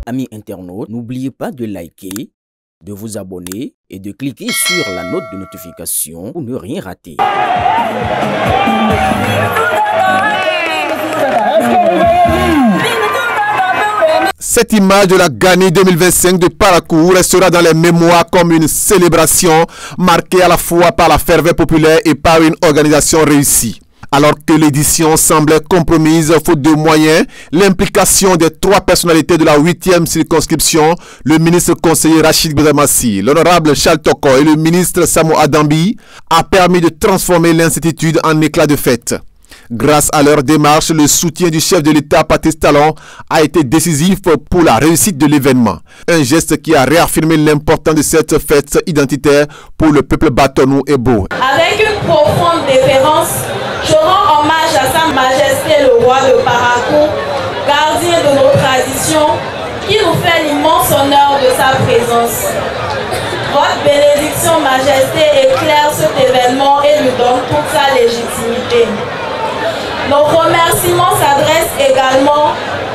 Amis internautes, n'oubliez pas de liker, de vous abonner et de cliquer sur la note de notification pour ne rien rater. Cette image de la Gani 2025 de Parakou restera dans les mémoires comme une célébration marquée à la fois par la ferveur populaire et par une organisation réussie. Alors que l'édition semblait compromise faute de moyens, l'implication des 3 personnalités de la 8e circonscription, le ministre conseiller Rachid Boudamassi, l'honorable Charles Toko et le ministre Samo Adambi, a permis de transformer l'incertitude en éclat de fête. Grâce à leur démarche, le soutien du chef de l'État, Patrice Talon, a été décisif pour la réussite de l'événement. Un geste qui a réaffirmé l'importance de cette fête identitaire pour le peuple Batonou et Beau. Avec une profonde déférence, je rends hommage à Sa Majesté le roi de Parakou, gardien de nos traditions, qui nous fait l'immense honneur de sa présence. Votre bénédiction, Majesté, éclaire cet événement et lui donne toute sa légitimité. Nos remerciements s'adressent également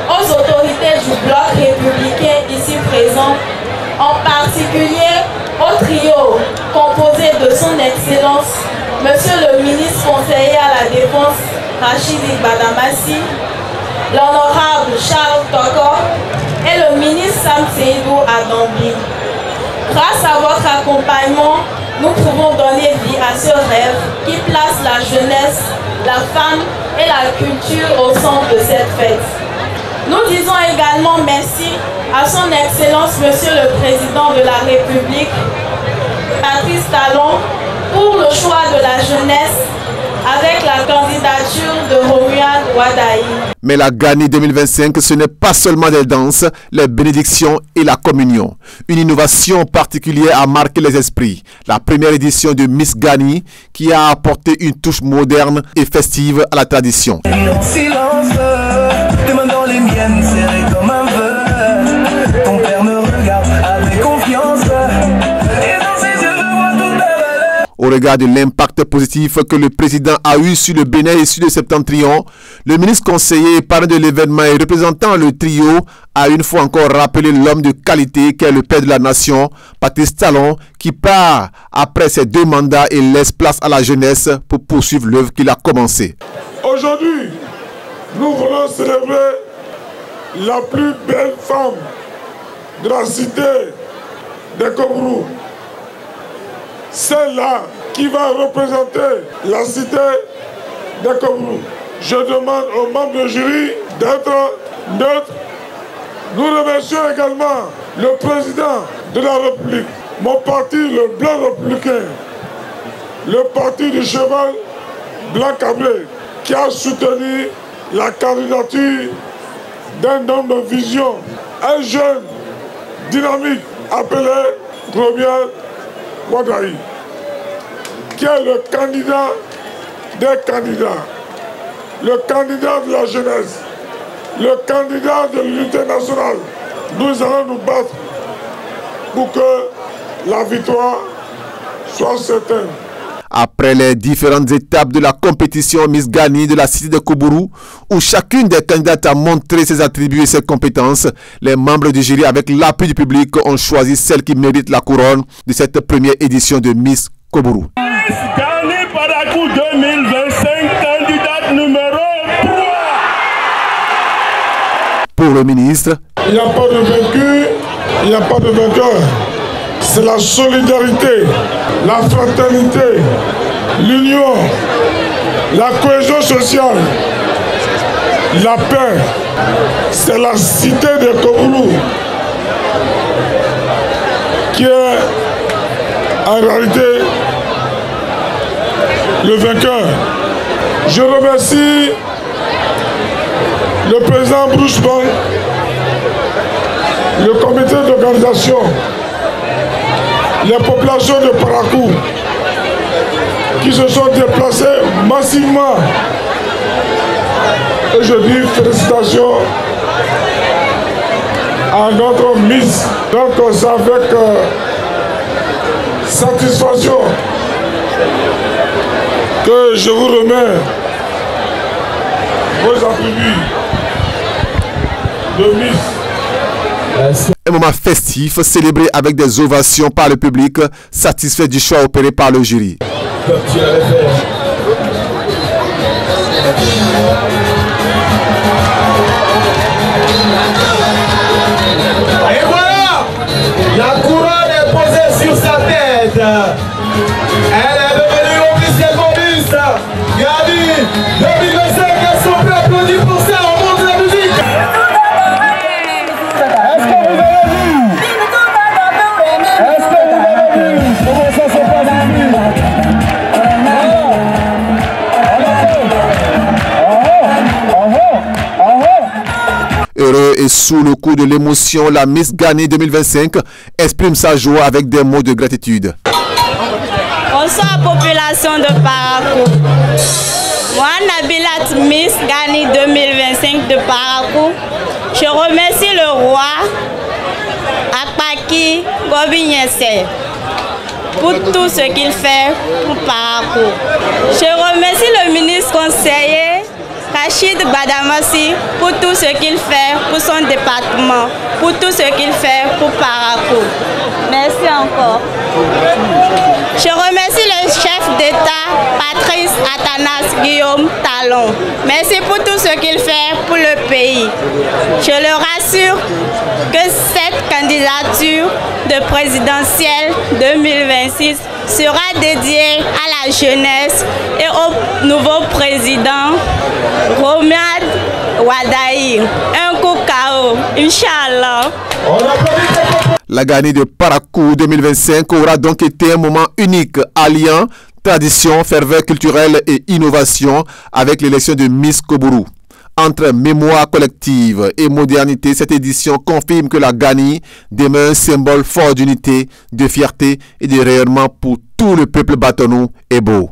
aux autorités du bloc républicain ici présents, en particulier au trio composé de son Excellence, Monsieur le ministre conseiller à la Défense, Rachid Boudamassi, l'honorable Charles Toko et le ministre Samseïdou Adambi. Grâce à votre accompagnement, nous pouvons donner vie à ce rêve qui place la jeunesse, la femme et la culture au centre de cette fête. Nous disons également merci à son Excellence Monsieur le Président de la République, Patrice Talon, pour le choix de la jeunesse avec la candidature de Romuald Wadaï. Mais la Gani 2025, ce n'est pas seulement des danses, les bénédictions et la communion. Une innovation particulière a marqué les esprits. La première édition de Miss Gani qui a apporté une touche moderne et festive à la tradition. Silence, tes mains dans les miennes, serrées comme un vœu. Ton père me regarde avec confiance. Et dans ses yeux, je vois toute la valeur. Au regard de l'impact positif que le président a eu sur le Bénin et sur le Septentrion, le ministre conseiller et parrain de l'événement et représentant le trio a une fois encore rappelé l'homme de qualité qu'est le père de la nation, Patrice Talon, qui part après ses 2 mandats et laisse place à la jeunesse pour poursuivre l'œuvre qu'il a commencée. Aujourd'hui, nous voulons célébrer la plus belle femme de la cité de Kobourou. Celle-là qui va représenter la cité de Kobourou. Je demande aux membres du jury d'être neutres. Nous remercions également le président de la République, mon parti, le Blanc républicain, le parti du cheval Blanc Cabré, qui a soutenu la candidature d'un homme de vision, un jeune dynamique appelé Romuald Wadaï, qui est le candidat des candidats, le candidat de la jeunesse, le candidat de l'unité nationale. Nous allons nous battre pour que la victoire soit certaine. Après les différentes étapes de la compétition Miss Gani de la cité de Kobourou, où chacune des candidates a montré ses attributs et ses compétences, les membres du jury, avec l'appui du public, ont choisi celle qui mérite la couronne de cette première édition de Miss Kobourou. Gani Parakou 2025, candidate numéro 3. Pour le ministre, il n'y a pas de vaincu, il n'y a pas de vainqueur. C'est la solidarité, la fraternité, l'union, la cohésion sociale, la paix. C'est la cité de Kobourou qui est en réalité le vainqueur. Je remercie le président Bruce Bang, le comité d'organisation, les populations de Parakou qui se sont déplacées massivement. Et je dis félicitations à notre Miss. Donc c'est avec satisfaction que je vous remets vos attributs de Miss Un moment festif célébré avec des ovations par le public, satisfait du choix opéré par le jury. Comme tu l'avais fait. Et voilà, la couronne est posée sur sa tête. Elle est devenue officielle communiste. Gany 2025, elles sont plus applaudies pour ça au monde de la musique. Est-ce que vous avez vu? Est-ce que vous avez vu comment ça se passe ici? Heureux et sous le coup de l'émotion, la Miss Gany 2025 exprime sa joie avec des mots de gratitude. Bonsoir population de Parakou. Moi, Nabilat Miss Gany 2025 de Parakou. Je remercie le roi Akpaki Gobinyese pour tout ce qu'il fait pour Parakou. Je remercie le ministre conseiller Rachid Badamassi pour tout ce qu'il fait pour son département, pour tout ce qu'il fait pour Parakou. Merci encore. Je remercie le chef d'État, Patrice Athanas Guillaume Talon. Merci pour tout ce qu'il fait pour le pays. Je le rassure que cette candidature de présidentielle 2026 sera dédiée à la jeunesse et au nouveau président Romiad Wadaï. Un coup KO, Inch'Allah. La Gany de Parakou 2025 aura donc été un moment unique alliant tradition, ferveur culturelle et innovation avec l'élection de Miss Koburu. Entre mémoire collective et modernité, cette édition confirme que la Gany demeure un symbole fort d'unité, de fierté et de rayonnement pour tout le peuple batonou et beau.